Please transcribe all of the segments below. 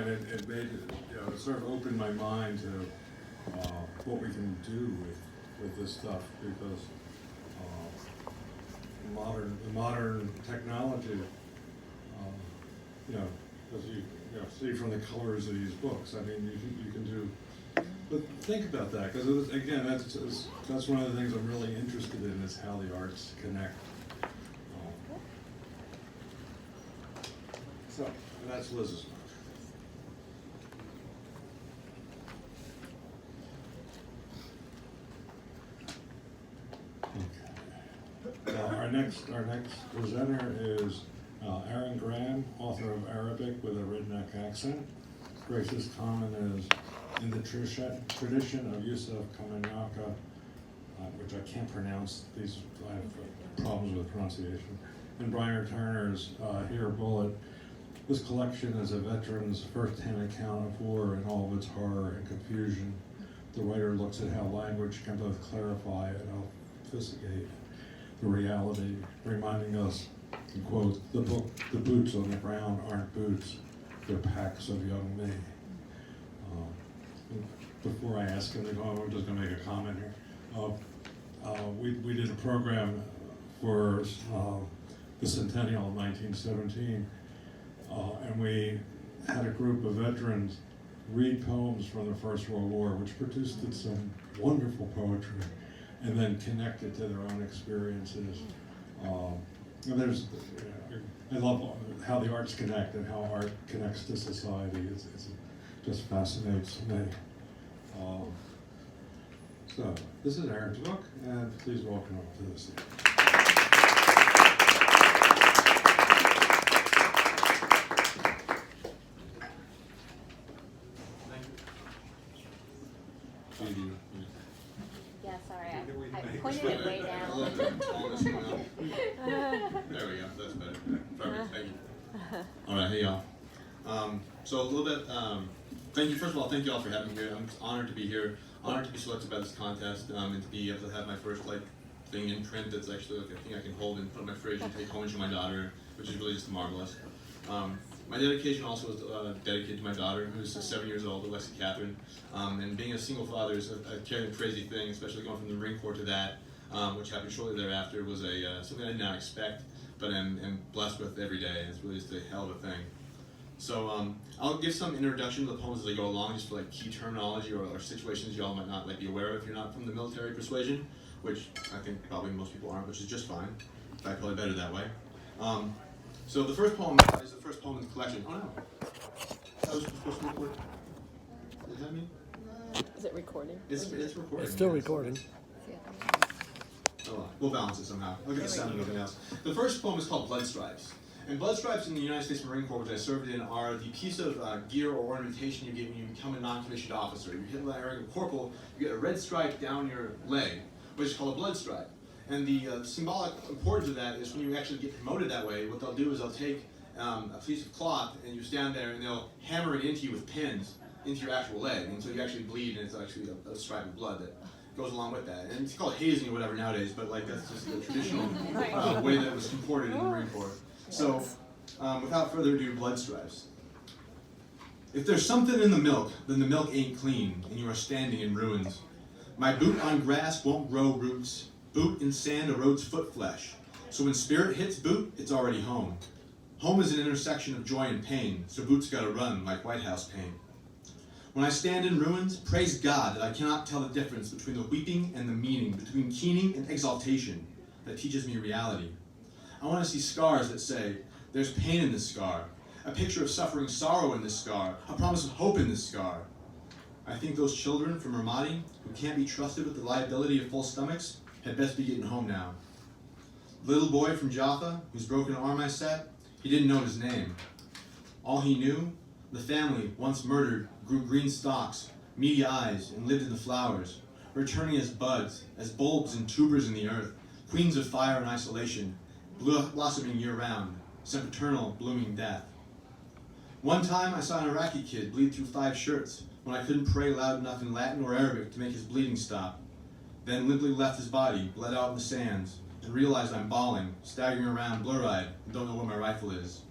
and it made it, it sort of opened my mind to what we can do with this stuff, because the modern technology, as you see from the colors of these books, I mean, you can do. But think about that, because again, that's one of the things I'm really interested in, is how the arts connect. So that's Liz's note. Okay. Our next presenter is Aaron Graham, author of Arabic with a Redneck Accent. Grace's comment is in the tradition of Yusuf Kamenaka, which I can't pronounce. I have problems with pronunciation. And Brian Turner's Here Bullet. This collection is a veteran's first-hand account of war and all of its horror and confusion. The writer looks at how language can both clarify and obfuscate the reality, reminding us, quote, the boots on the ground aren't boots, they're packs of young me. Before I ask him to go, I'm just going to make a comment here. We did a program for the centennial of 1917, and we had a group of veterans read poems from the First World War, which produced some wonderful poetry, and then connect it to their own experiences. And I love how the arts connect and how art connects to society. It just fascinates me. So this is Aaron's book, and please welcome up to the stage. Thank you. Yeah, sorry, I pointed it way down. There we go, that's better. Perfect, thank you. All right, hey y'all. So a little bit, thank you, first of all, thank you all for having me here. I'm honored to be here, honored to be selected by this contest, and to be able to have my first thing in print that's actually a thing I can hold and put in my fridge and take home and show my daughter, which is really just marvelous. My dedication also is dedicated to my daughter, who's 7 years old, Alexia Catherine. And being a single father is a crazy thing, especially going from the Marine Corps to that, which happened shortly thereafter, was something I did not expect, but am blessed with every day. It's really just a hell of a thing. So I'll give some introduction to the poems as I go along, just for key terminology or situations y'all might not be aware of if you're not from the military persuasion, which I think probably most people aren't, which is just fine. In fact, probably better that way. So the first poem is the first poem in the collection. Oh no, that was supposed to record. Does that mean? Is it recording? It's recording. It's still recording. Oh, we'll balance it somehow. I'll get the sound and everything else. The first poem is called Blood Stripes. And blood stripes in the United States Marine Corps, which I served in, are the piece of gear or ornamentation you get when you become a non-commissioned officer. You hit like a corporal, you get a red stripe down your leg, which is called a blood stripe. And the symbolic importance of that is when you actually get promoted that way, what they'll do is they'll take a piece of cloth and you stand there and they'll hammer it into you with pins into your actual leg. And so you actually bleed, and it's actually a stripe of blood that goes along with that. And it's called hazing or whatever nowadays, but that's just the traditional way that it was comported in the Marine Corps. So without further ado, blood stripes. If there's something in the milk, then the milk ain't clean, and you are standing in ruins. My boot on grass won't grow roots. Boot in sand erodes foot flesh. So when spirit hits boot, it's already home. Home is an intersection of joy and pain, so boot's gotta run like White House pain. When I stand in ruins, praise God that I cannot tell the difference between the weeping and the meaning, between keening and exaltation that teaches me reality. I want to see scars that say, there's pain in this scar, a picture of suffering sorrow in this scar, a promise of hope in this scar. I think those children from Ramadi, who can't be trusted with the liability of full stomachs, had best be getting home now. The little boy from Jaffa, whose broken arm I set, he didn't know his name. All he knew, the family, once murdered, grew green stalks, meaty eyes, and lived in the flowers, returning as buds, as bulbs and tubers in the earth, queens of fire and isolation, blossoming year-round, sempiternal, blooming death. One time I saw an Iraqi kid bleed through 5 shirts when I couldn't pray loud enough in Latin or Arabic to make his bleeding stop. Then limply left his body, bled out in the sands, and realized I'm bawling, staggering around blur-eyed, and don't know where my rifle is.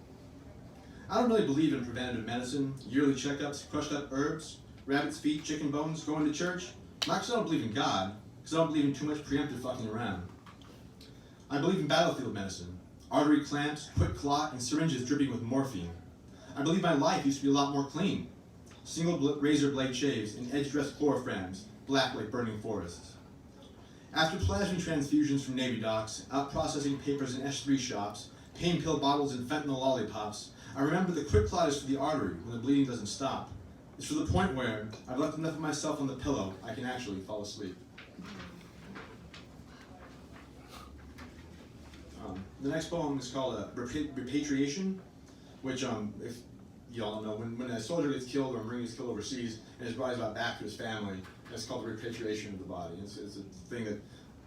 I don't really believe in preventative medicine, yearly checkups, crushed up herbs, rabbit's feet, chicken bones, going to church. Not because I don't believe in God, because I don't believe in too much preemptive fucking around. I believe in battlefield medicine, artery clamps, quick clot, and syringes dripping with morphine. I believe my life used to be a lot more clean. Single razor blade shaves and edge-dressed chloroframs, black like burning forests. After plasma transfusions from Navy docks, out processing papers in S3 shops, pain pill bottles and fentanyl lollipops, I remember the quick clot is for the artery when the bleeding doesn't stop. It's for the point where I've left enough of myself on the pillow I can actually fall asleep. The next poem is called Repatriation, which, if you all don't know, when a soldier gets killed or a Marine gets killed overseas and his body's brought back to his family, it's called the repatriation of the body. It's a thing that,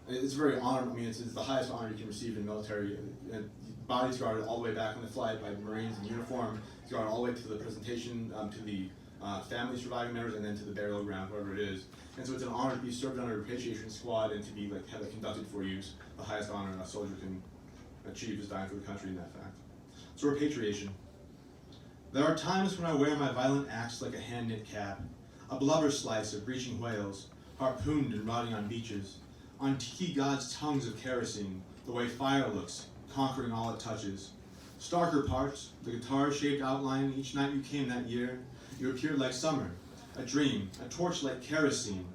it's very honorable. I mean, it's the highest honor you can receive in military. And bodies guarded all the way back when they fly by Marines in uniform, it's guarded all the way to the presentation, to the family surviving members, and then to the burial ground, wherever it is. And so it's an honor to be served on a repatriation squad and to be have it conducted for you. The highest honor a soldier can achieve is dying for the country in that fact. So repatriation. There are times when I wear my violent axe like a hand-knit cap, a blubber slice of breaching whales, harpooned and rotting on beaches, on tiki gods' tongues of kerosene, the way fire looks, conquering all it touches. Starker parts, the guitar-shaped outline each night you came that year, you appeared like summer, a dream, a torch like kerosene.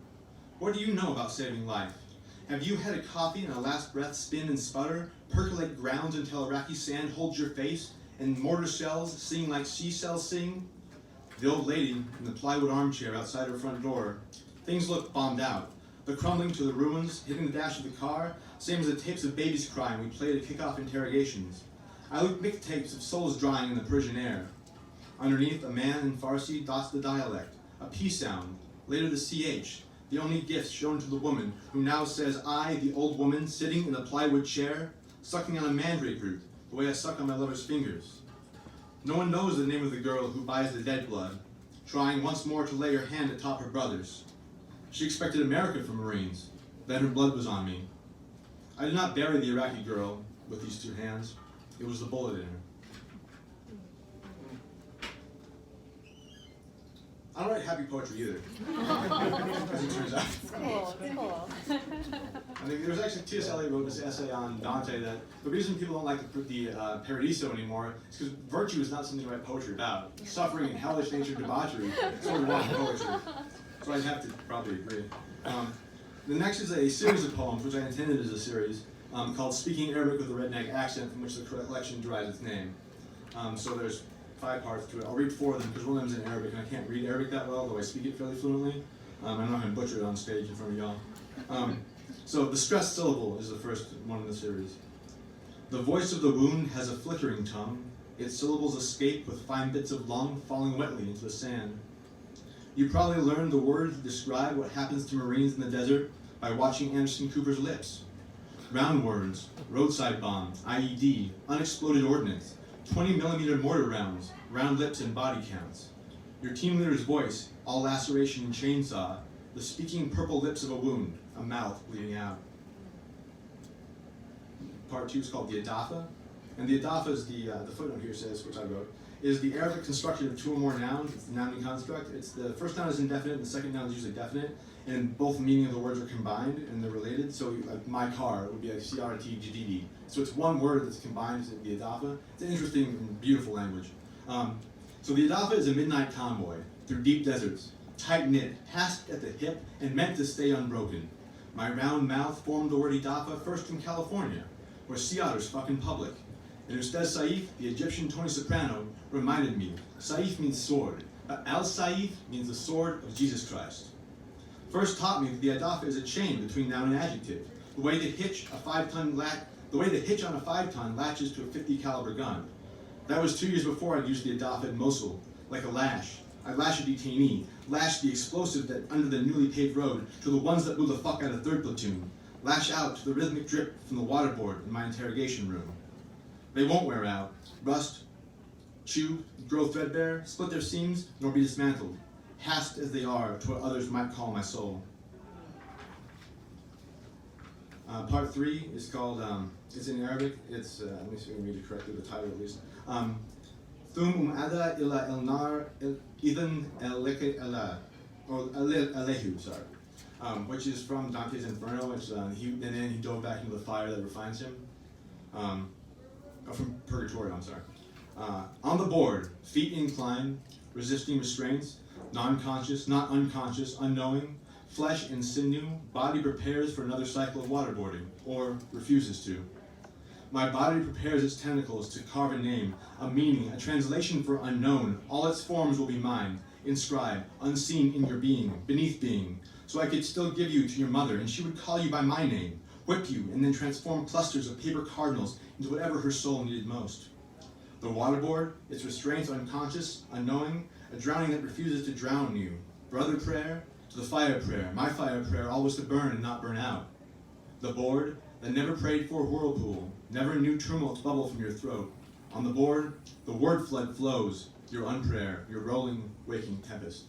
What do you know about saving life? Have you had a coffee and a last breath spin and sputter, percolate grounds until Iraqi sand holds your face, and mortar shells sing like sea shells sing? The old lady in the plywood armchair outside her front door, things look bombed out. The crumbling to the ruins, hitting the dash of the car, same as the tapes of babies crying we played to kick off interrogations. I look mixtapes of souls drying in the Persian air. Underneath, a man in Farsi dots the dialect, a P sound, later the CH, the only gift shown to the woman who now says I, the old woman, sitting in a plywood chair, sucking on a mandrake root, the way I suck on my lover's fingers. No one knows the name of the girl who buys the dead blood, trying once more to lay her hand atop her brother's. She expected America from Marines, then her blood was on me. I did not bury the Iraqi girl with these two hands. It was the bullet in her. I don't write happy poetry either, as it turns out. Cool, cool. I think there was actually T.S. Eliot wrote this essay on Dante that the reason people don't like the Paradiso anymore is because virtue is not something to write poetry about. Suffering and hellish nature debauchery is what we want in poetry. So I'd have to probably agree. The next is a series of poems, which I intended as a series, called Speaking Arabic with a Redneck Accent, from which the collection derives its name. So there's 5 parts to it. I'll read 4 of them because one of them is in Arabic, and I can't read Arabic that well, though I speak it fairly fluently. I'm not going to butcher it on stage in front of y'all. So the stressed syllable is the first one in the series. The voice of the wound has a flickering tongue. Its syllables escape with fine bits of lung falling wetly into the sand. You probably learned the words that describe what happens to Marines in the desert by watching Anderson Cooper's lips. Round words, roadside bomb, IED, unexploded ordnance, 20mm mortar rounds, round lips and body counts. Your team leader's voice, all laceration and chainsaw, the speaking purple lips of a wound, a mouth bleeding out. Part 2 is called the Adafa, and the Adafa is the footnote here says, which I wrote, is the Arabic construction of 2 or more nouns. It's the nouning construct. It's the first noun is indefinite, and the second noun is usually definite, and both meaning of the words are combined and they're related. So like my car would be like CRT. So it's one word that's combined to the Adafa. It's an interesting and beautiful language. So the Adafa is a midnight convoy through deep deserts, tight-knit, hasped at the hip, and meant to stay unbroken. My round mouth formed the word Adafa first in California, where sea otters fuck in public. And Ustaz Saif, the Egyptian Tony Soprano, reminded me, Saif means sword, but Al-Saif means the sword of Jesus Christ. First taught me that the Adafa is a chain between noun and adjective, the way the hitch on a 5-ton latches to a 50 caliber gun. That was 2 years before I'd used the Adafa in Mosul, like a lash. I lash a detainee, lash the explosive that under the newly paved road to the ones that blew the fuck out of 3rd Platoon, lash out to the rhythmic drip from the waterboard in my interrogation room. They won't wear out, rust, chew, grow threadbare, split their seams, nor be dismantled, hasped as they are to what others might call my soul. Part 3 is called, it's in Arabic, it's, let me see if I can read it correctly, the title at least. Thum ada ila elnar idhan alehu, sorry. Which is from Dante's Inferno, which and then he dove back into the fire that refines him. From Purgatorio, I'm sorry. On the board, feet inclined, resisting restraints, non-conscious, not unconscious, unknowing, flesh and sinew, body prepares for another cycle of waterboarding, or refuses to. My body prepares its tentacles to carve a name, a meaning, a translation for unknown. All its forms will be mine, inscribed, unseen in your being, beneath being. So I could still give you to your mother, and she would call you by my name, whip you, and then transform clusters of paper cardinals into whatever her soul needed most. The waterboard, its restraints unconscious, unknowing, a drowning that refuses to drown you. Brother prayer to the fire prayer, my fire prayer, always to burn and not burn out. The board that never prayed for a whirlpool, never knew tumult bubble from your throat. On the board, the word flood flows, your unprayer, your rolling, waking tempest.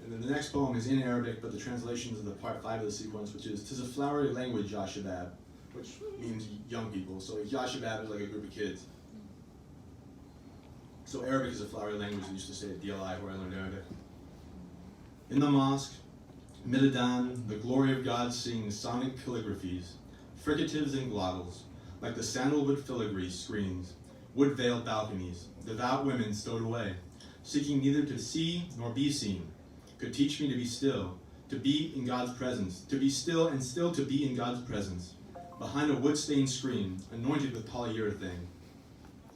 And then the next poem is in Arabic, but the translation is the part 5 of the sequence, which is, "'Tis a flowery language, Ya Shabab," which means young people. So Ya Shabab is like a group of kids. So Arabic is a flowery language. I used to say at DLI where I learned Arabic. In the mosque, Midadan, the glory of God sings sonic calligraphies, fricatives and glottals, like the sandalwood filigree screens, wood-veiled balconies, devout women stowed away, seeking neither to see nor be seen, could teach me to be still, to be in God's presence, to be still and still to be in God's presence, behind a wood-stained screen, anointed with polyurethane.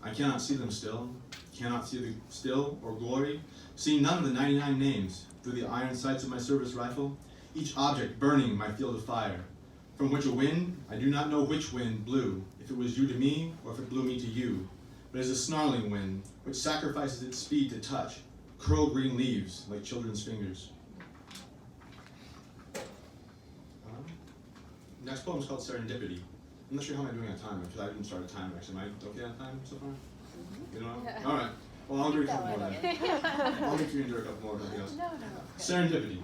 I cannot see them still, cannot see the still or glory, see none of the 99 names through the iron sights of my service rifle, each object burning my field of fire, from which a wind, I do not know which wind, blew, if it was you to me or if it blew me to you, but is a snarling wind, which sacrifices its speed to touch, curl green leaves like children's fingers. Next poem is called Serendipity. I'm not sure how I'm doing on time, because I didn't start a timer actually. Am I okay on time so far? You know? Yeah. All right. Well, I'll do a couple more Going. then. I'll make you endure a couple more if nothing else. No. Serendipity.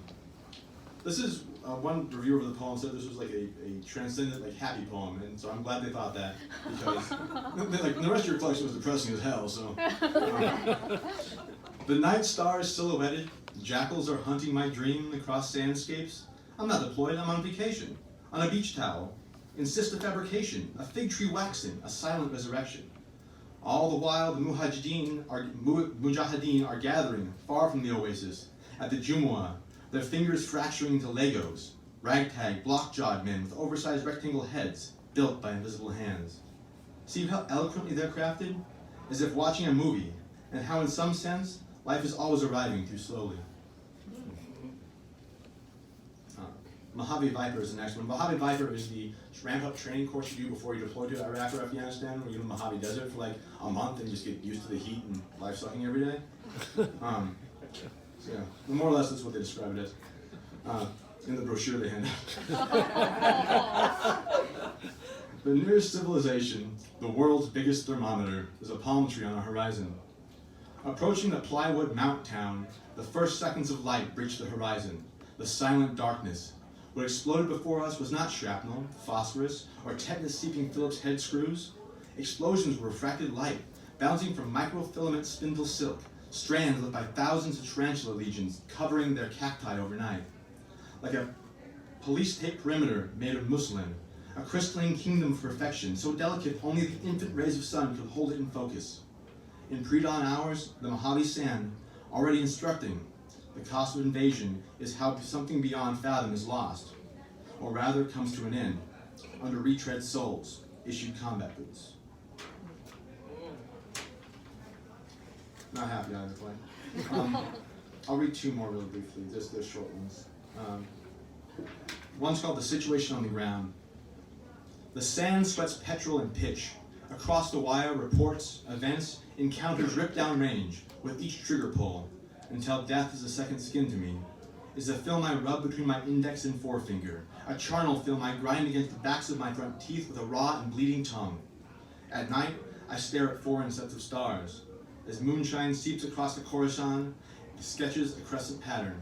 This is, one reviewer of the poem said this was like a transcendent, like happy poem, and so I'm glad they thought that, because like, the rest of your collection was depressing as hell, so. The night stars silhouetted, jackals are hunting my dream across sandscapes. I'm not deployed, I'm on vacation, on a beach towel. Insist a fabrication, a fig tree waxing, a silent resurrection. All the while the mujahideen are gathering far from the oasis, at the Jumu'ah, their fingers fracturing into Legos, ragtag, block-jawed men with oversized rectangle heads, built by invisible hands. See how eloquently they're crafted? As if watching a movie, and how in some sense, life is always arriving too slowly. Mojave Viper is the next one. Mojave Viper is the ramp-up training course you do before you deploy to Iraq or Afghanistan, where you're in the Mojave Desert for like a month and just get used to the heat and life sucking every day. So yeah, more or less that's what they describe it as in the brochure they hand out. The nearest civilization, the world's biggest thermometer, is a palm tree on our horizon. Approaching the plywood mount town, the first seconds of light breached the horizon, the silent darkness. What exploded before us was not shrapnel, phosphorus, or tetanus-seeping Phillips head screws. Explosions were refracted light, bouncing from microfilament spindle silk, strands lit by thousands of tarantula legions covering their cacti overnight. Like a police tape perimeter made of muslin, a crystalline kingdom of perfection, so delicate only the infant rays of sun could hold it in focus. In pre-dawn hours, the Mojave sand, already instructing, the cost of invasion is how something beyond fathom is lost, or rather comes to an end, under retread soles, issued combat boots. Not happy either way. I'll read two more really briefly, just they're short ones. One's called The Situation on the Ground. The sand sweats petrol and pitch. Across the wire, reports, events, encounters rip down range with each trigger pull, until death is a second skin to me, is a film I rub between my index and forefinger, a charnel film I grind against the backs of my front teeth with a raw and bleeding tongue. At night, I stare at foreign sets of stars. As moonshine seeps across the Khorasan, it sketches a crescent pattern.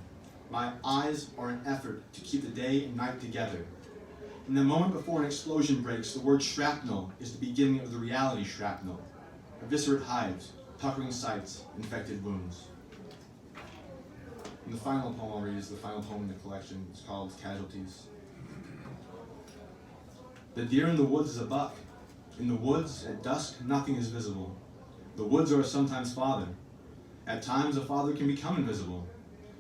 My eyes are an effort to keep the day and night together. In the moment before an explosion breaks, the word shrapnel is the beginning of the reality shrapnel. Eviscerate hives, puckering sights, infected wounds. And the final poem I'll read is the final poem in the collection. It's called Casualties. The deer in the woods is a buck. In the woods, at dusk, nothing is visible. The woods are sometimes father. At times, a father can become invisible.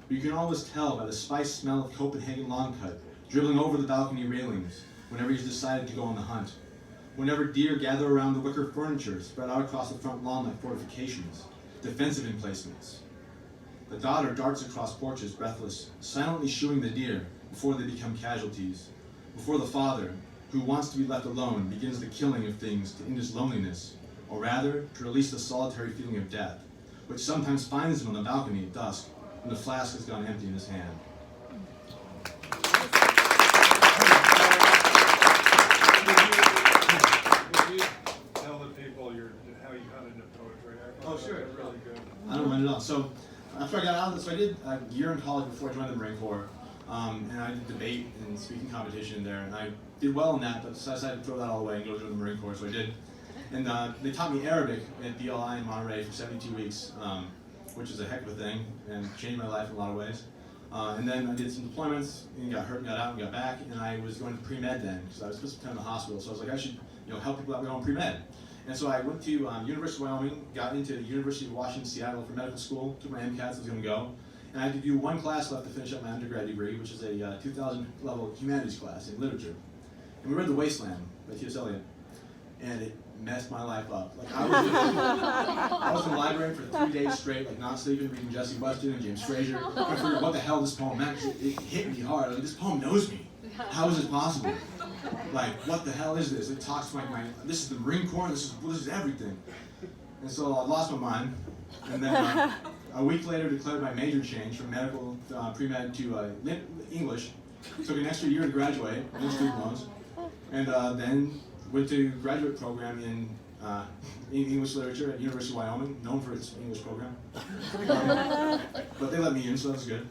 But you can always tell by the spiced smell of Copenhagen long cut dribbling over the balcony railings whenever he's decided to go on the hunt. Whenever deer gather around the wicker furniture spread out across the front lawn like fortifications, defensive emplacements. The daughter darts across porches, breathless, silently shooing the deer before they become casualties. Before the father, who wants to be left alone, begins the killing of things to end his loneliness, or rather, to release the solitary feeling of death, which sometimes finds him on the balcony at dusk when the flask has gone empty in his hand. Would you tell the people how you got into poetry? I thought Oh, sure. that was really good. I don't mind at all. So after I got out of this, so I did a year in college before I joined the Marine Corps, and I did debate and speaking competition there, and I did well in that, but so I decided to throw that all away and go join the Marine Corps, so I did. And they taught me Arabic at BLI in Monterey for 72 weeks, which is a heck of a thing, and changed my life in a lot of ways. And then I did some deployments, and got hurt, and got out, and got back, and I was going to pre-med then, because I was supposed to attend the hospital, so I was like, I should help people out going pre-med. And so I went to University of Wyoming, got into the University of Washington, Seattle for medical school, took my MCATs, I was going to go, and I had to do one class left to finish up my undergrad degree, which is a 2000 level humanities class in literature. And we read The Wasteland by T.S. Eliot, and it messed my life up. Like I was in the library for 3 days straight, like not sleeping, reading Jesse Weston and James Frazier. I figured what the hell this poem meant. It hit me hard. Like this poem knows me. How is it possible? Like what the hell is this? It talks to my this is the Marine Corps. This is everything. And so I lost my mind. And then a week later declared my major change from medical pre-med to English. Took an extra year to graduate, no student loans, and then went to graduate program in English literature at University of Wyoming, known for its English program. But they let me in, so that was good.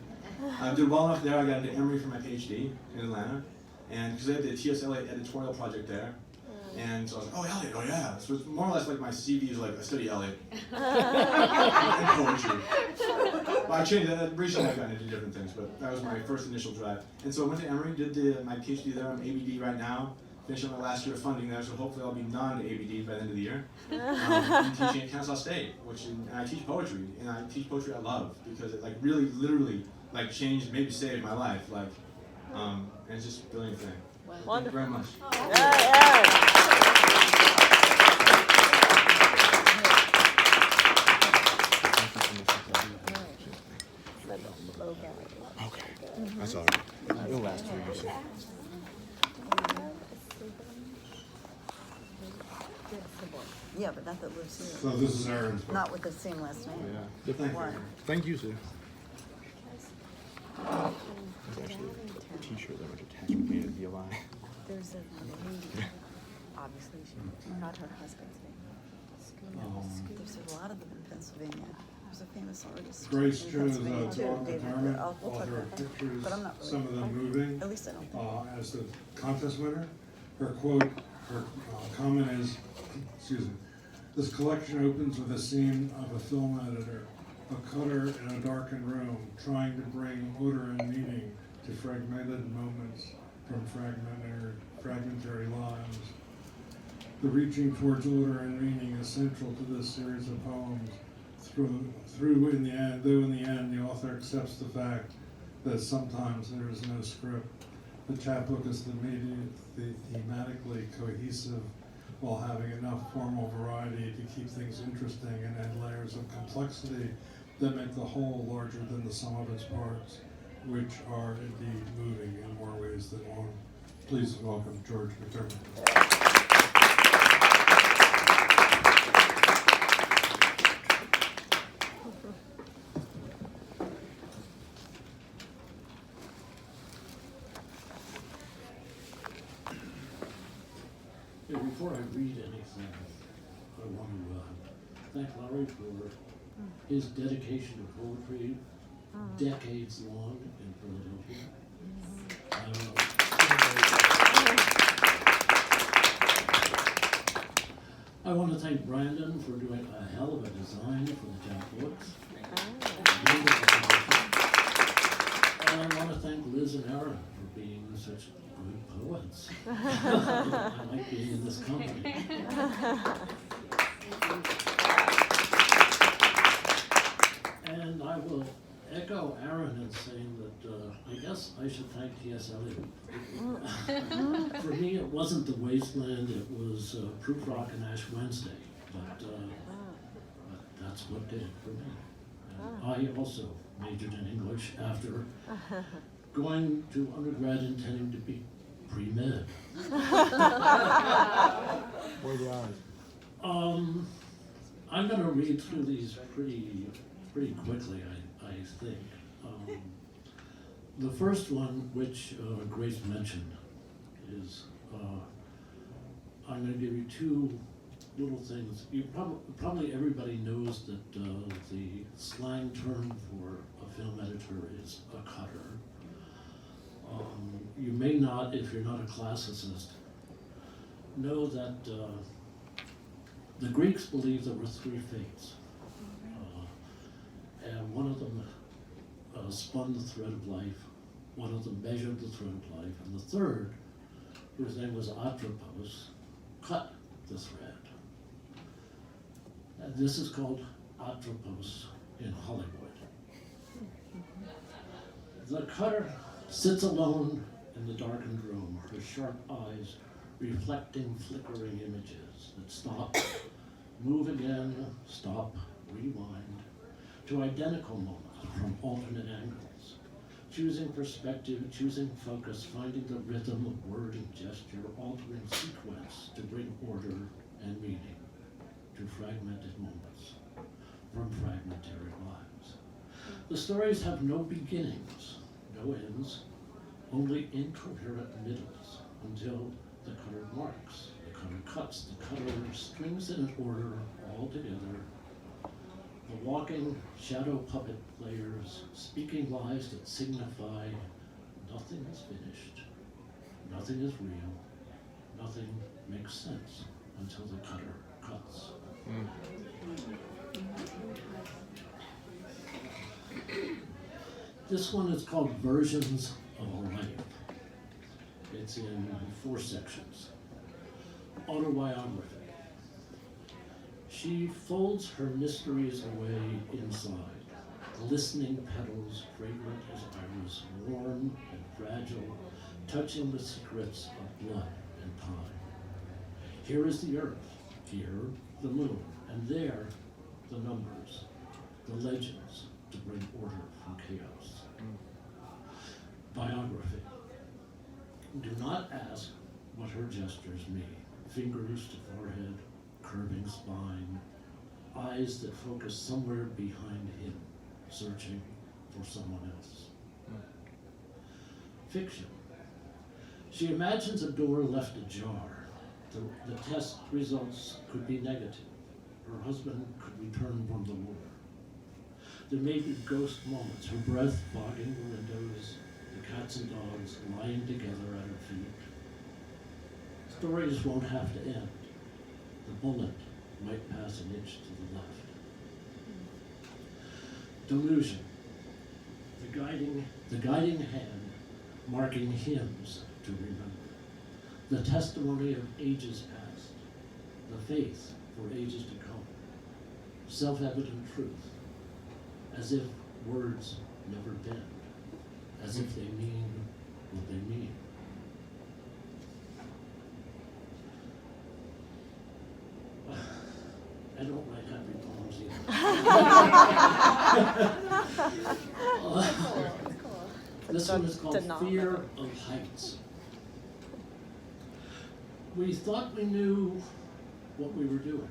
I did well enough there. I got into Emory for my PhD in Atlanta, and because they had the T.S. Eliot editorial project there, and so I was like, oh, Eliot, oh yeah. So it's more or less like my CV is like I study Eliot and poetry. Well, I changed that. Recently I got into different things, but that was my first initial drive. And so I went to Emory, did my PhD there. I'm ABD right now. Finished up my last year of funding there, so hopefully I'll be non-ABD by the end of the year. I'm teaching at Kansas State, and I teach poetry, and I teach poetry I love because it like really, literally, like changed, maybe saved my life, like, and it's just a brilliant thing. Wow. Thank you very much. Okay, that's all right. It'll last for you. Yeah, but not that lives So here. this is Aaron's book. Not with the same last name. Yeah. Thank you. Why? Thank you, sir. There's actually a t-shirt that was attachment made at BLI. There's a lady, obviously she got her husband's name. There's a lot of them in Pennsylvania. There's a famous artist Grace in Jones, Pennsylvania too, Dawn David. McDermott, We'll talk author about of that. pictures, But I'm not really. some of them moving, At least I don't think. as the contest winner. Her quote, her comment is, excuse me, this collection opens with a scene of a film editor, a cutter in a darkened room, trying to bring order and meaning to fragmented moments from fragmentary lives. The reaching towards order and meaning is central to this series of poems. Though in the end, the author accepts the fact that sometimes there is no script. The chapbook is thematically cohesive while having enough formal variety to keep things interesting and add layers of complexity that make the whole larger than the sum of its parts, which are indeed moving in more ways than one. Please welcome George McDermott. Yeah, before I read anything, I want to thank Larry for his dedication to poetry, decades long in Philadelphia. I want to thank Brandon for doing a hell of a design for the chapbooks. And I want to thank Liz and Aaron for being such good poets. I like being in this company. And I will echo Aaron in saying that I guess I should thank T.S. Eliot. For me, it wasn't The Wasteland, it was Proof Rock and Ash Wednesday, but that's what did it for me. And I also majored in English after going to undergrad intending to be pre-med. I'm going to read through these pretty quickly, I think. The first one, which Grace mentioned, is I'm going to give you two little things. You probably everybody knows that the slang term for a film editor is a cutter. You may not, if you're not a classicist, know that the Greeks believed there were three fates. And one of them spun the thread of life, one of them measured the thread of life, and the third, whose name was Atropos, cut the thread. And this is called Atropos in Hollywood. The cutter sits alone in the darkened room, her sharp eyes reflecting flickering images that stop, move again, stop, rewind, to identical moments from alternate angles, choosing perspective, choosing focus, finding the rhythm of word and gesture, altering sequence to bring order and meaning to fragmented moments from fragmentary lives. The stories have no beginnings, no ends, only incoherent middles until the cutter marks, the cutter cuts, the cutter strings in an order all together. The walking shadow puppet players, speaking lies that signify nothing is finished, nothing is real, nothing makes sense until the cutter cuts. This one is called Versions of a Life. It's in 4 sections. Autobiography. She folds her mysteries away inside, glistening petals, fragrant as iris, warm and fragile, touching the secrets of blood and time. Here is the earth, here the moon, and there the numbers, the legends to bring order from chaos. Biography. Do not ask what her gestures mean. Fingers to forehead, curving spine, eyes that focus somewhere behind him, searching for someone else. Fiction. She imagines a door left ajar. The test results could be negative. Her husband could return from the war. There may be ghost moments, her breath fogging the windows, the cats and dogs lying together at her feet. Stories won't have to end. The bullet might pass an inch to the left. Delusion. The guiding hand marking hymns to remember. The testimony of ages past. The faith for ages to come. Self-evident truth. As if words never bend. As if they mean what they mean. I don't write happy poems either. This one is called Fear of Heights. We thought we knew what we were doing,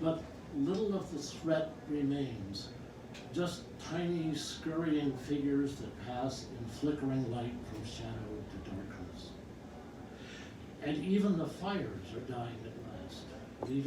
but little of the threat remains. Just tiny scurrying figures that pass in flickering light from shadow to darkness. And even the fires are dying at last, leaving